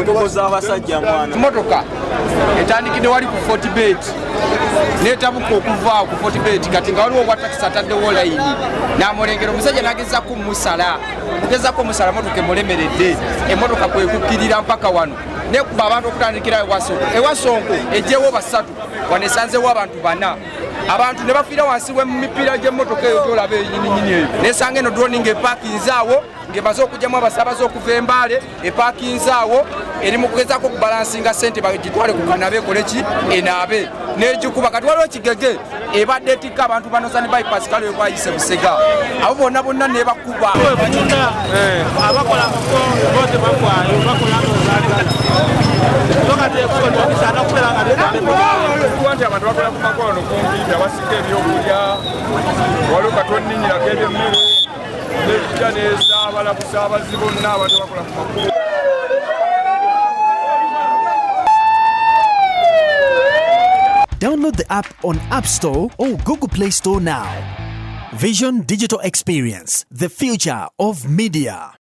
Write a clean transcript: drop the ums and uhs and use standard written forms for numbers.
enkoko z'abasajja mwana motoka etandikidde wali ku 40 bed netabuka okuva ku 40 bed kati nga waliwo watakisi ataddewo layini namulengera omusajja nagezako musala kugezako musala motoka emulemeredde emotoka kwekukkirira mpaka wano nekuba abantu okutandikira ewasonko ejjewo basatu wanesanzewo abantu bana abantu ne bafiira wansi w'emipiira gy'emmotoka eyo gyolaba eyinyinyi eyo nesanga eno droni ng'epaakinze awo ng'emaze okugyamu abasaabaze okuva embaale epaakinze awo eri mu kugezaako okubalansinga ssente bagitwale ku kanabe ekoleki enaabe n'egikuba kati waliwo kigege ebadde etikka abantu banoza ne bypass kale we bwayise Busega abo bonna bonna ne bakuba abakola bote bafaayo bakola nti abantu bakola ku makono kumpi abasika ebyokulya waliwo katoninyirako ebyemmere nebijja nesaabala busaabazi bonna abantu bakola ku makono. Download the app on App Store or Google Play Store now. Vision Digital Experience, the future of media.